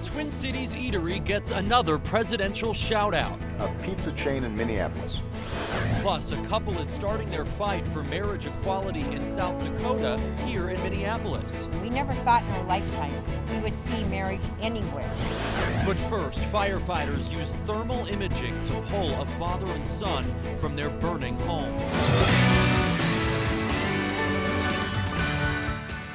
Twin Cities eatery gets another presidential shout-out. A pizza chain in Minneapolis. Plus, a couple is starting their fight for marriage equality in South Dakota here in Minneapolis. We never thought in our lifetime we would see marriage anywhere. But first, firefighters used thermal imaging to pull a father and son from their burning home.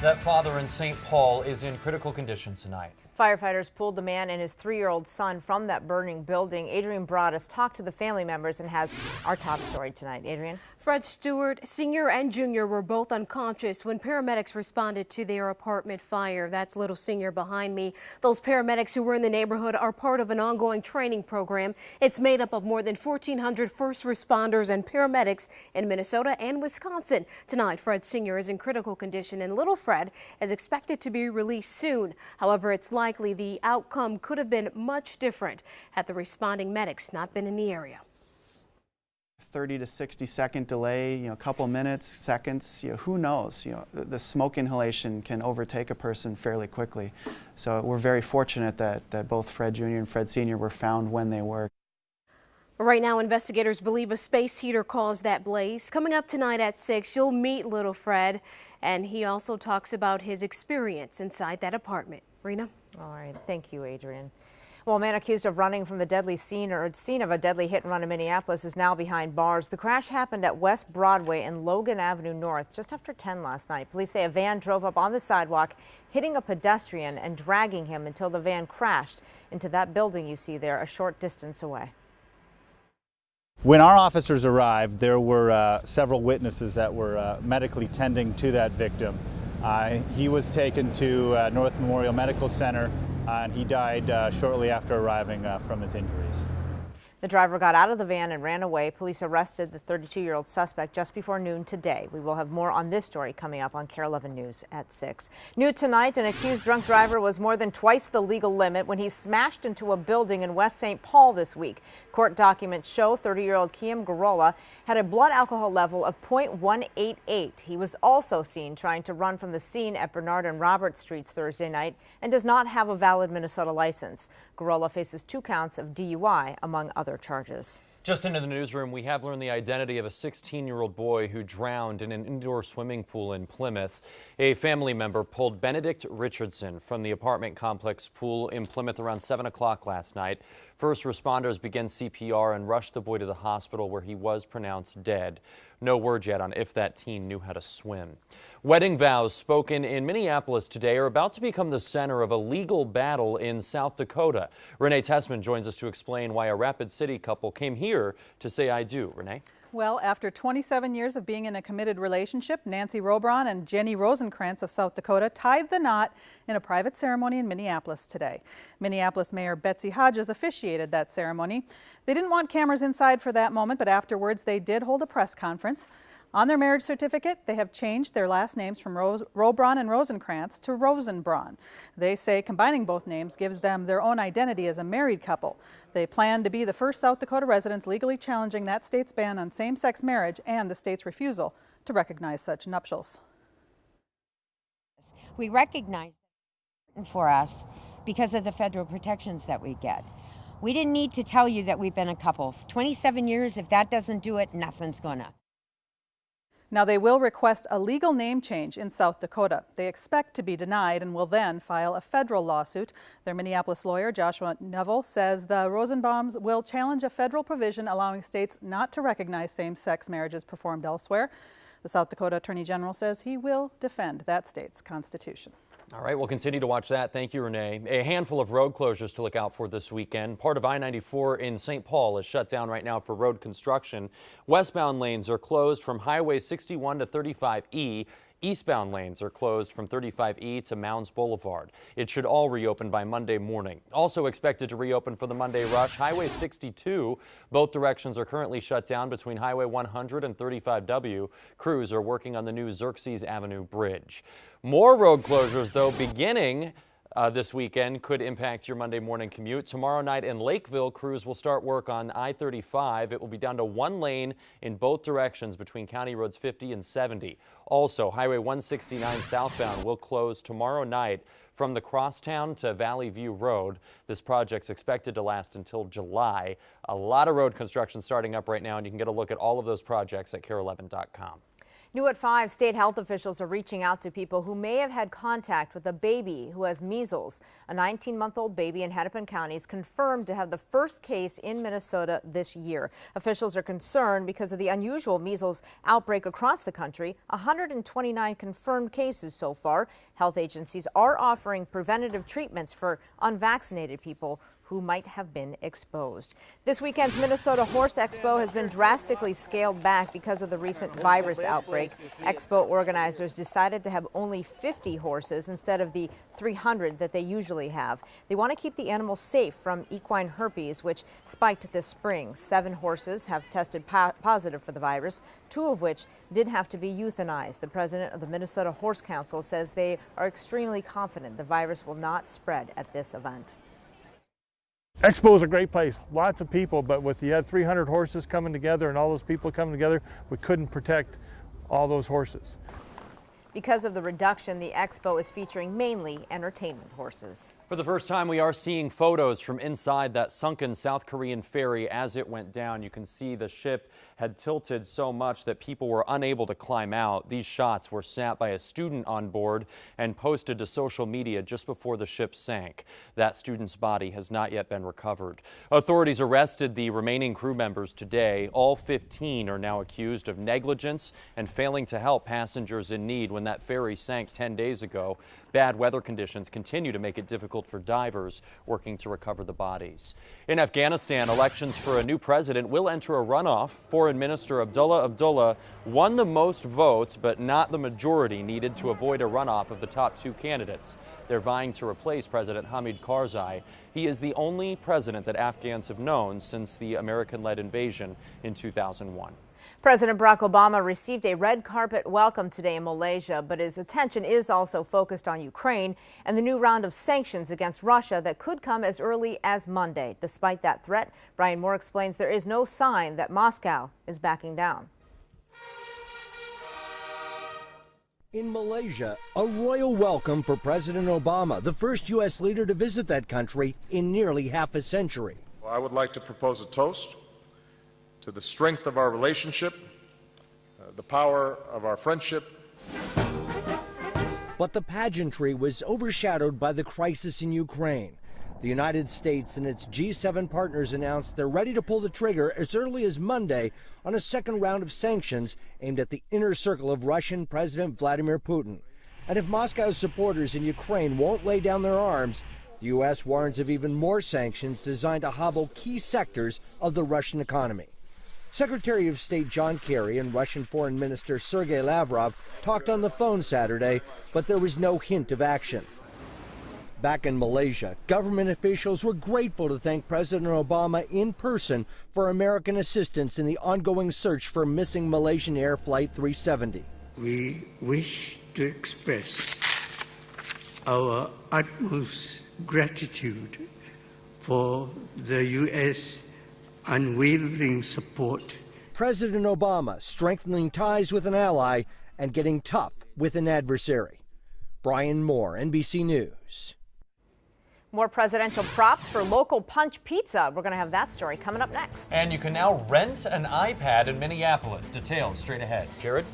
That father in St. Paul is in critical condition tonight. Firefighters pulled the man and his 3-year-old son from that burning building. Adrian Broaddus talked to the family members and has our top story tonight. Adrian? Fred Stewart, Sr. and Jr. were both unconscious when paramedics responded to their apartment fire. That's little Sr. behind me. Those paramedics who were in the neighborhood are part of an ongoing training program. It's made up of more than 1,400 first responders and paramedics in Minnesota and Wisconsin. Tonight, Fred Sr. is in critical condition and little Fred is expected to be released soon. However, it's likely the outcome could have been much different had the responding medics not been in the area. 30 to 60 second delay, a couple minutes, seconds, who knows? The smoke inhalation can overtake a person fairly quickly. So we're very fortunate that both Fred Jr. and Fred Sr. were found when they were. Right now, investigators believe a space heater caused that blaze. Coming up tonight at 6, you'll meet little Fred, and he also talks about his experience inside that apartment. Rena? All right. Thank you, Adrian. Well, a man accused of running from the deadly scene of a deadly hit and run in Minneapolis is now behind bars. The crash happened at West Broadway and Logan Avenue North just after 10 last night. Police say a van drove up on the sidewalk, hitting a pedestrian and dragging him until the van crashed into that building you see there a short distance away. When our officers arrived, there were several witnesses that were medically tending to that victim. He was taken to North Memorial Medical Center, and he died shortly after arriving from his injuries. The driver got out of the van and ran away. Police arrested the 32-year-old suspect just before noon today. We will have more on this story coming up on KARE 11 News at 6. New tonight, an accused drunk driver was more than twice the legal limit when he smashed into a building in West St. Paul this week. Court documents show 30-year-old Eram Cowlas had a blood alcohol level of .188. He was also seen trying to run from the scene at Bernard and Robert Streets Thursday night and does not have a valid Minnesota license. Cowlas faces 2 counts of DUI, among other charges. Just into the newsroom, we have learned the identity of a 16-year-old boy who drowned in an indoor swimming pool in Plymouth. A family member pulled Benedict Richardson from the apartment complex pool in Plymouth around 7 o'clock last night. First responders began CPR and rushed the boy to the hospital where he was pronounced dead. No word yet on if that teen knew how to swim. Wedding vows spoken in Minneapolis today are about to become the center of a legal battle in South Dakota. Renee Tessman joins us to explain why a Rapid City couple came here to say I do. Renee? Well, after 27 years of being in a committed relationship, Nancy Robron and Jenny Rosenkrantz of South Dakota tied the knot in a private ceremony in Minneapolis today. Minneapolis Mayor Betsy Hodges officiated that ceremony. They didn't want cameras inside for that moment, but afterwards they did hold a press conference. On their marriage certificate, they have changed their last names from Robron and Rosenkrantz to Rosenbraun. They say combining both names gives them their own identity as a married couple. They plan to be the first South Dakota residents legally challenging that state's ban on same-sex marriage and the state's refusal to recognize such nuptials. We recognize it for us because of the federal protections that we get. We didn't need to tell you that we've been a couple. 27 years, if that doesn't do it, nothing's gonna. Now, they will request a legal name change in South Dakota. They expect to be denied and will then file a federal lawsuit. Their Minneapolis lawyer, Joshua Neville, says the Rosenbaums will challenge a federal provision allowing states not to recognize same-sex marriages performed elsewhere. The South Dakota Attorney General says he will defend that state's constitution. All right, we'll continue to watch that. Thank you, Renee. A handful of road closures to look out for this weekend. Part of I-94 in St. Paul is shut down right now for road construction. Westbound lanes are closed from Highway 61 to 35E. Eastbound lanes are closed from 35E to Mounds Boulevard. It should all reopen by Monday morning. Also expected to reopen for the Monday rush, Highway 62. Both directions are currently shut down between Highway 100 and 35W. Crews are working on the new Xerxes Avenue Bridge. More road closures, though, beginning This weekend could impact your Monday morning commute. Tomorrow night in Lakeville, crews will start work on I-35. It will be down to one lane in both directions between County Roads 50 and 70. Also, Highway 169 southbound will close tomorrow night from the Crosstown to Valley View Road. This project's expected to last until July. A lot of road construction starting up right now, and you can get a look at all of those projects at KARE11.com. New at 5, state health officials are reaching out to people who may have had contact with a baby who has measles. A 19-month-old baby in Hennepin County is confirmed to have the first case in Minnesota this year. Officials are concerned because of the unusual measles outbreak across the country. 129 confirmed cases so far. Health agencies are offering preventative treatments for unvaccinated people who might have been exposed. This weekend's Minnesota Horse Expo has been drastically scaled back because of the recent virus outbreak. Expo organizers decided to have only 50 horses instead of the 300 that they usually have. They want to keep the animals safe from equine herpes, which spiked this spring. 7 horses have tested positive for the virus, 2 of which did have to be euthanized. The president of the Minnesota Horse Council says they are extremely confident the virus will not spread at this event. Expo is a great place, lots of people, but with you had 300 horses coming together and all those people coming together, we couldn't protect all those horses. Because of the reduction, the expo is featuring mainly entertainment horses. For the first time, we are seeing photos from inside that sunken South Korean ferry as it went down. You can see the ship had tilted so much that people were unable to climb out. These shots were snapped by a student on board and posted to social media just before the ship sank. That student's body has not yet been recovered. Authorities arrested the remaining crew members today. All 15 are now accused of negligence and failing to help passengers in need when that ferry sank 10 days ago. Bad weather conditions continue to make it difficult for divers working to recover the bodies. In Afghanistan, elections for a new president will enter a runoff. Foreign Minister Abdullah won the most votes, but not the majority needed to avoid a runoff of the top 2 candidates. They're vying to replace President Hamid Karzai. He is the only president that Afghans have known since the American-led invasion in 2001. President Barack Obama received a red carpet welcome today in Malaysia, but his attention is also focused on Ukraine and the new round of sanctions against Russia that could come as early as Monday. Despite that threat, Brian Moore explains there is no sign that Moscow is backing down. In Malaysia, a royal welcome for President Obama, the first U.S. leader to visit that country in nearly half a century. Well, I would like to propose a toast to the strength of our relationship, the power of our friendship. But the pageantry was overshadowed by the crisis in Ukraine. The United States and its G7 partners announced they're ready to pull the trigger as early as Monday on a second round of sanctions aimed at the inner circle of Russian President Vladimir Putin. And if Moscow's supporters in Ukraine won't lay down their arms, the U.S. warns of even more sanctions designed to hobble key sectors of the Russian economy. Secretary of State John Kerry and Russian Foreign Minister Sergei Lavrov talked on the phone Saturday, but there was no hint of action. Back in Malaysia, government officials were grateful to thank President Obama in person for American assistance in the ongoing search for missing Malaysian Air Flight 370. We wish to express our utmost gratitude for the U.S. unwavering support. President Obama strengthening ties with an ally and getting tough with an adversary. Brian Moore, NBC News. More presidential props for local Punch Pizza. We're going to have that story coming up next. And you can now rent an iPad in Minneapolis. Details straight ahead. Jared?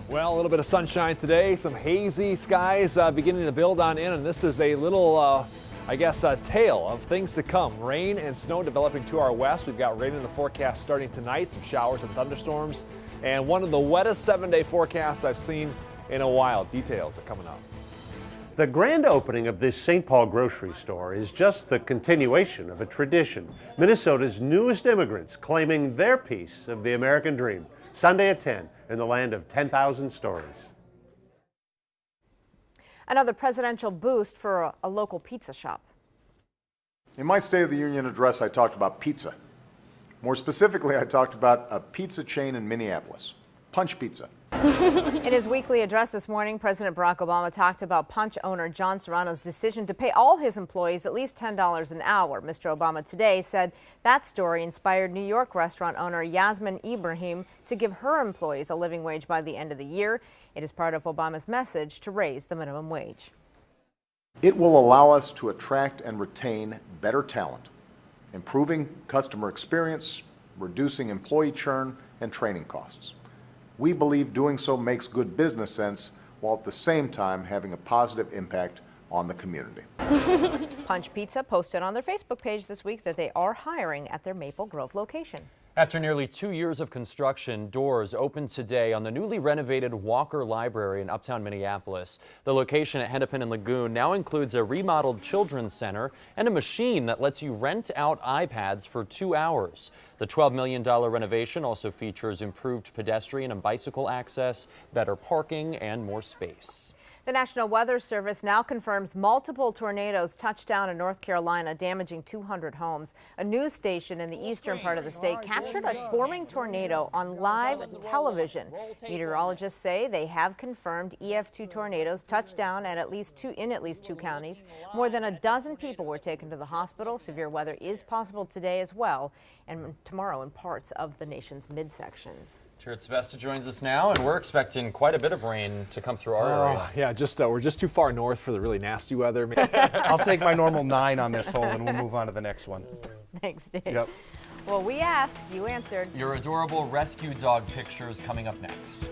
Well, a little bit of sunshine today, some hazy skies beginning to build on in, and this is a little a tale of things to come. Rain and snow developing to our west. We've got rain in the forecast starting tonight, some showers and thunderstorms, and one of the wettest 7-day forecasts I've seen in a while. Details are coming up. The grand opening of this St. Paul grocery store is just the continuation of a tradition. Minnesota's newest immigrants claiming their piece of the American dream. Sunday at 10 in the land of 10,000 stories. Another presidential boost for a local pizza shop. In my State of the Union address, I talked about pizza. More specifically, I talked about a pizza chain in Minneapolis, Punch Pizza. In his weekly address this morning, President Barack Obama talked about Punch owner John Serrano's decision to pay all his employees at least $10 an hour. Mr. Obama today said that story inspired New York restaurant owner Yasmin Ibrahim to give her employees a living wage by the end of the year. It is part of Obama's message to raise the minimum wage. It will allow us to attract and retain better talent, improving customer experience, reducing employee churn, and training costs. We believe doing so makes good business sense while at the same time having a positive impact on the community. Punch Pizza posted on their Facebook page this week that they are hiring at their Maple Grove location. After nearly 2 years of construction, doors opened today on the newly renovated Walker Library in uptown Minneapolis. The location at Hennepin and Lagoon now includes a remodeled children's center and a machine that lets you rent out iPads for 2 hours. The $12 million renovation also features improved pedestrian and bicycle access, better parking, and more space. The National Weather Service now confirms multiple tornadoes touched down in North Carolina, damaging 200 homes. A news station in the eastern part of the state captured a forming tornado on live television. Meteorologists say they have confirmed EF2 tornadoes touched down in at least two counties. More than a dozen people were taken to the hospital. Severe weather is possible today as well, and tomorrow in parts of the nation's midsections. Jared Sebesta joins us now, and we're expecting quite a bit of rain to come through our area. Yeah, we're just too far north for the really nasty weather. I'll take my normal 9 on this hole, and we'll move on to the next one. Thanks, Dave. Yep. Well, we asked, you answered. Your adorable rescue dog pictures coming up next.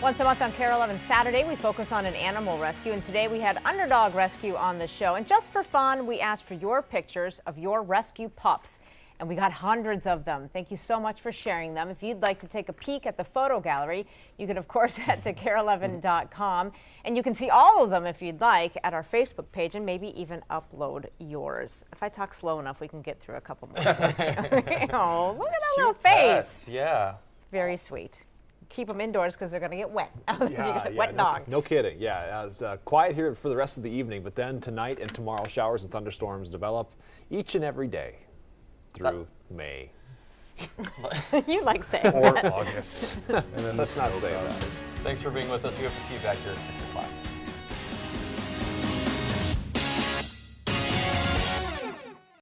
Once a month on KARE 11 Saturday, we focus on an animal rescue, and today we had Underdog Rescue on the show. And just for fun, we asked for your pictures of your rescue pups, and we got hundreds of them. Thank you so much for sharing them. If you'd like to take a peek at the photo gallery, you can, of course, head to KARE11.com, and you can see all of them if you'd like at our Facebook page, and maybe even upload yours. If I talk slow enough, we can get through a couple more of those here. Oh, look at that little face. Yeah. Very sweet. Keep them indoors because they're going to get wet. Wet no, dog. No kidding. Yeah, it's quiet here for the rest of the evening, but then tonight and tomorrow, showers and thunderstorms develop each and every day through May. You like saying or that. August. And then Let's not say that. Thanks for being with us. We hope to see you back here at 6 o'clock.